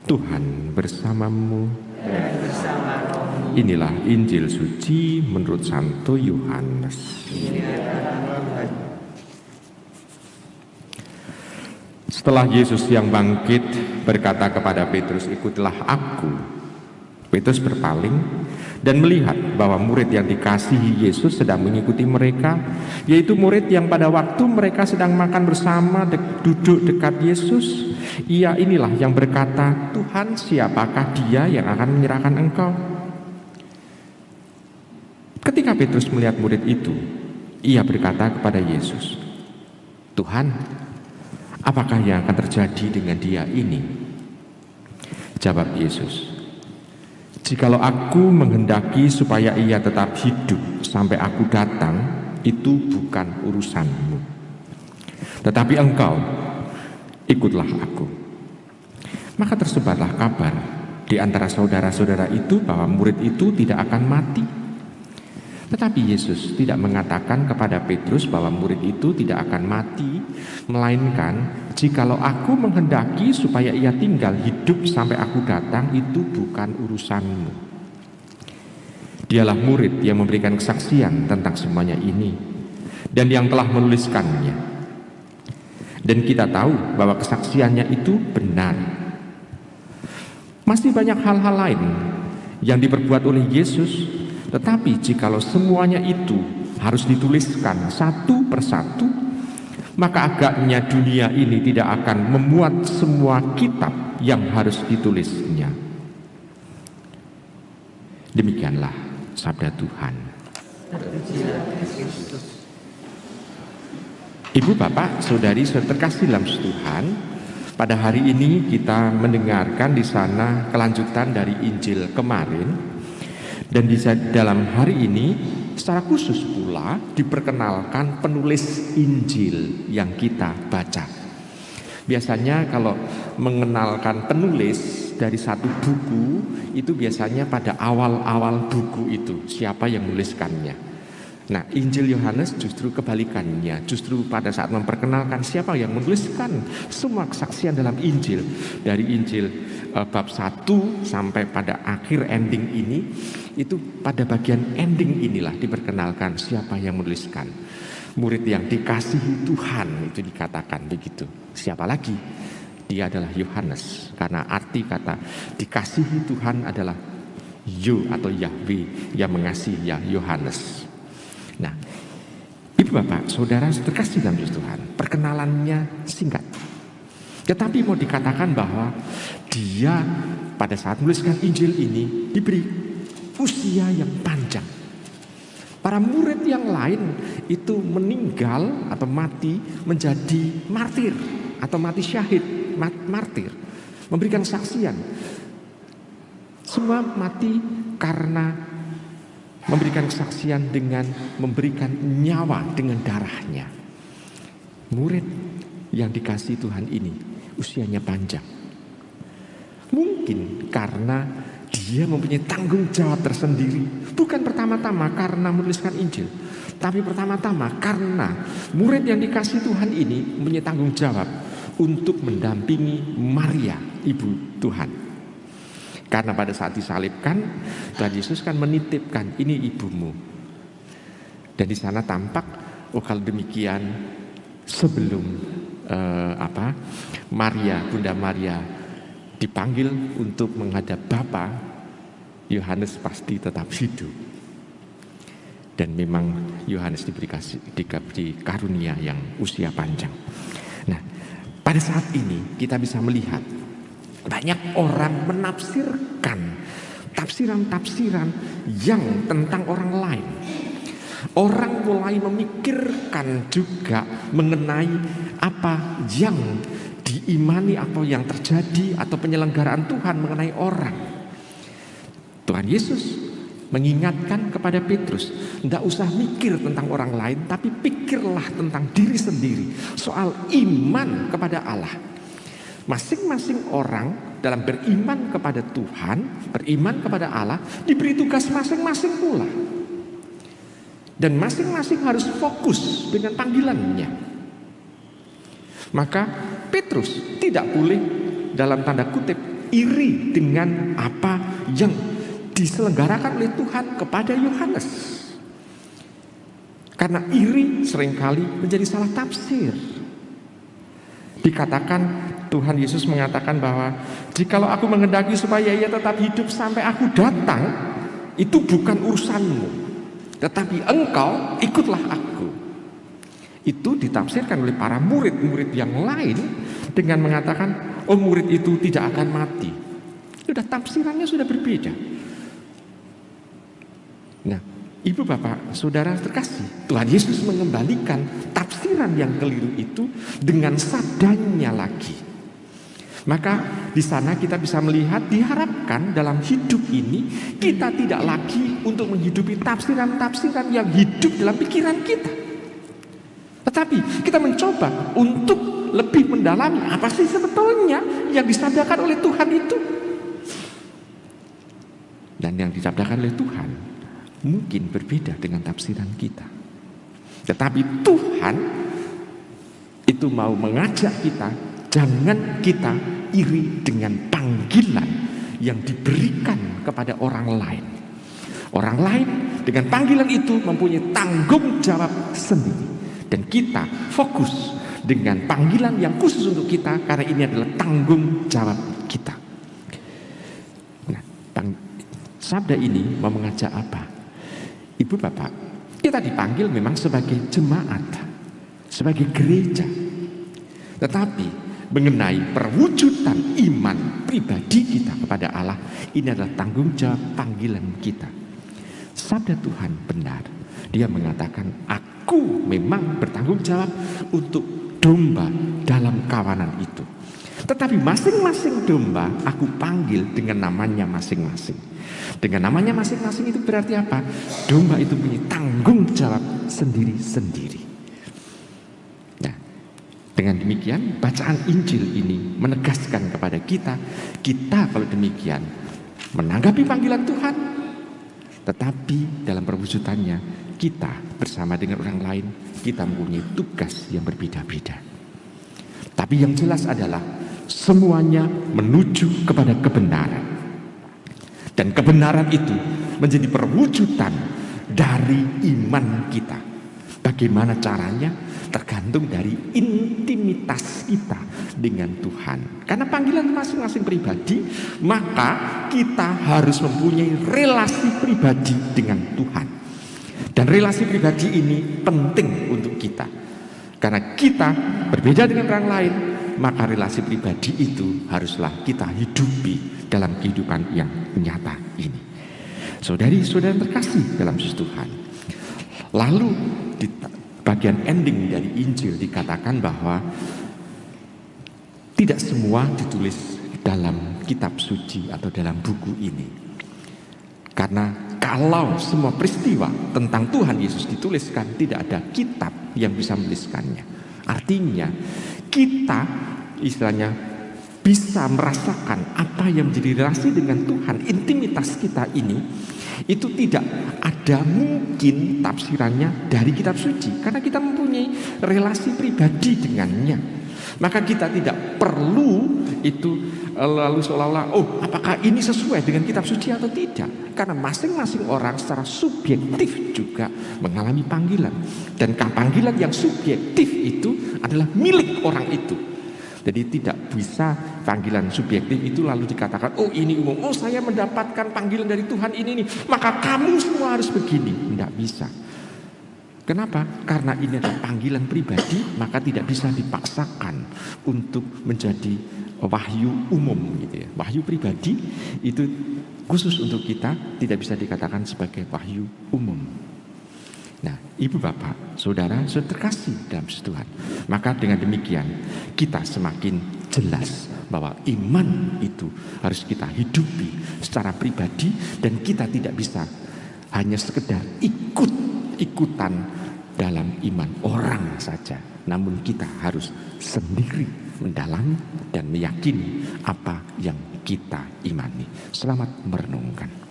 Tuhan bersamamu. Dan bersama rohmu. Inilah Injil suci menurut Santo Yohanes. Setelah Yesus yang bangkit berkata kepada Petrus, "Ikutlah aku." Petrus berpaling dan melihat bahwa murid yang dikasihi Yesus sedang mengikuti mereka, yaitu murid yang pada waktu mereka sedang makan bersama duduk dekat Yesus. Ia inilah yang berkata, "Tuhan, siapakah dia yang akan menyerahkan engkau?" Ketika Petrus melihat murid itu, ia berkata kepada Yesus, "Tuhan, apakah yang akan terjadi dengan dia ini?" Jawab Yesus, "Jikalau aku menghendaki supaya ia tetap hidup sampai aku datang, itu bukan urusanmu. Tetapi engkau, ikutlah aku." Maka tersebarlah kabar di antara saudara-saudara itu bahwa murid itu tidak akan mati. Tetapi Yesus tidak mengatakan kepada Petrus bahwa murid itu tidak akan mati, melainkan, "Jikalau aku menghendaki supaya ia tinggal hidup sampai aku datang, itu bukan urusanmu." Dialah murid yang memberikan kesaksian tentang semuanya ini dan yang telah menuliskannya. Dan kita tahu bahwa kesaksiannya itu benar. Masih banyak hal-hal lain yang diperbuat oleh Yesus, tetapi jikalau semuanya itu harus dituliskan satu persatu, maka agaknya dunia ini tidak akan memuat semua kitab yang harus ditulisnya. Demikianlah sabda Tuhan. Ibu, Bapak, Saudari, saudara terkasih dalam Tuhan, pada hari ini kita mendengarkan di sana kelanjutan dari Injil kemarin. Dan di dalam hari ini secara khusus pula diperkenalkan penulis Injil yang kita baca. Biasanya kalau mengenalkan penulis dari satu buku, itu biasanya pada awal-awal buku itu, siapa yang menuliskannya. Nah, Injil Yohanes justru kebalikannya. Justru pada saat memperkenalkan siapa yang menuliskan semua kesaksian dalam Injil, dari Injil bab 1 sampai pada akhir ending ini, itu pada bagian ending inilah diperkenalkan siapa yang menuliskan. Murid yang dikasihi Tuhan, itu dikatakan begitu. Siapa lagi? Dia adalah Yohanes, karena arti kata dikasihi Tuhan adalah Yo atau Yahweh yang mengasihi Yohanes. Nah, Ibu, Bapak, Saudara terkasih dalam Tuhan, perkenalannya singkat, tetapi mau dikatakan bahwa dia pada saat menuliskan Injil ini diberi usia yang panjang. Para murid yang lain itu meninggal atau mati menjadi martir atau mati syahid, martir, memberikan saksian. Semua mati karena memberikan kesaksian dengan memberikan nyawa dengan darahnya. Murid yang dikasihi Tuhan ini usianya panjang. Mungkin karena dia mempunyai tanggung jawab tersendiri. Bukan pertama-tama karena menuliskan Injil, tapi pertama-tama karena murid yang dikasihi Tuhan ini mempunyai tanggung jawab untuk mendampingi Maria, ibu Tuhan. Karena pada saat disalibkan, Tuhan Yesus kan menitipkan, "Ini ibumu." Dan di sana tampak, kalau demikian sebelum Maria, Bunda Maria dipanggil untuk menghadap Bapa, Yohanes pasti tetap hidup. Dan memang Yohanes diberi karunia yang usia panjang. Nah, pada saat ini kita bisa melihat banyak orang menafsirkan tafsiran-tafsiran yang tentang orang lain. Orang mulai memikirkan juga mengenai apa yang diimani atau yang terjadi atau penyelenggaraan Tuhan mengenai orang. Tuhan Yesus mengingatkan kepada Petrus, tidak usah mikir tentang orang lain, tapi pikirlah tentang diri sendiri, soal iman kepada Allah. Masing-masing orang dalam beriman kepada Tuhan, beriman kepada Allah, diberi tugas masing-masing pula. Dan masing-masing harus fokus dengan panggilannya. Maka Petrus tidak boleh dalam tanda kutip iri dengan apa yang diselenggarakan oleh Tuhan kepada Yohanes. Karena iri seringkali menjadi salah tafsir. Dikatakan, Tuhan Yesus mengatakan bahwa jikalau aku menghendaki supaya ia tetap hidup sampai aku datang, itu bukan urusanmu, tetapi engkau ikutlah aku. Itu ditafsirkan oleh para murid-murid yang lain dengan mengatakan, oh murid itu tidak akan mati. Sudah tafsirannya sudah berbeda. Nah, Ibu Bapak Saudara terkasih, Tuhan Yesus mengembalikan tafsiran yang keliru itu dengan sabdanya lagi. Maka di sana kita bisa melihat, diharapkan dalam hidup ini kita tidak lagi untuk menghidupi tafsiran-tafsiran yang hidup dalam pikiran kita, tetapi kita mencoba untuk lebih mendalami apa sih sebetulnya yang disabdakan oleh Tuhan itu. Dan yang disabdakan oleh Tuhan mungkin berbeda dengan tafsiran kita, tetapi Tuhan itu mau mengajak kita, jangan kita iri dengan panggilan yang diberikan kepada orang lain. Orang lain dengan panggilan itu mempunyai tanggung jawab sendiri, dan kita fokus dengan panggilan yang khusus untuk kita, karena ini adalah tanggung jawab kita. Nah, sabda ini mau mengajak apa? Ibu Bapak, kita dipanggil memang sebagai jemaat, sebagai gereja. Tetapi mengenai perwujudan iman pribadi kita kepada Allah, ini adalah tanggung jawab panggilan kita. Sabda Tuhan benar. Dia mengatakan, aku memang bertanggung jawab untuk domba dalam kawanan itu. Tetapi masing-masing domba aku panggil dengan namanya masing-masing. Dengan namanya masing-masing itu berarti apa? Domba itu punya tanggung jawab sendiri-sendiri. Nah, dengan demikian bacaan Injil ini menegaskan kepada kita, kita kalau demikian menanggapi panggilan Tuhan, tetapi dalam perwujudannya kita bersama dengan orang lain, kita mempunyai tugas yang berbeda-beda. Tapi yang jelas adalah semuanya menuju kepada kebenaran. Dan kebenaran itu menjadi perwujudan dari iman kita. Bagaimana caranya? Tergantung dari intimitas kita dengan Tuhan. Karena panggilan masing-masing pribadi, maka kita harus mempunyai relasi pribadi dengan Tuhan. Dan relasi pribadi ini penting untuk kita. Karena kita berbeda dengan orang lain, maka relasi pribadi itu haruslah kita hidupi dalam kehidupan yang nyata ini. Saudari-saudara terkasih dalam Tuhan. Lalu di bagian ending dari Injil dikatakan bahwa tidak semua ditulis dalam kitab suci atau dalam buku ini. Karena kalau semua peristiwa tentang Tuhan Yesus dituliskan, tidak ada kitab yang bisa menuliskannya. Artinya kita istilahnya bisa merasakan apa yang menjadi relasi dengan Tuhan, intimitas kita ini, itu tidak ada mungkin tafsirannya dari kitab suci, karena kita mempunyai relasi pribadi dengannya. Maka kita tidak perlu itu lalu seolah-olah, oh apakah ini sesuai dengan kitab suci atau tidak, karena masing-masing orang secara subjektif juga mengalami panggilan, dan panggilan yang subjektif itu adalah milik orang itu. Jadi tidak bisa panggilan subjektif itu lalu dikatakan, oh ini umum, oh saya mendapatkan panggilan dari Tuhan ini, maka kamu semua harus begini. Tidak bisa. Kenapa? Karena ini adalah panggilan pribadi, maka tidak bisa dipaksakan untuk menjadi wahyu umum gitu ya. Wahyu pribadi itu khusus untuk kita, tidak bisa dikatakan sebagai wahyu umum. Nah, Ibu Bapak, Saudara, saudara terkasih dalam Tuhan, maka dengan demikian kita semakin jelas bahwa iman itu harus kita hidupi secara pribadi, dan kita tidak bisa hanya sekedar ikut-ikutan dalam iman orang saja, namun kita harus sendiri mendalami dan meyakini apa yang kita imani. Selamat merenungkan.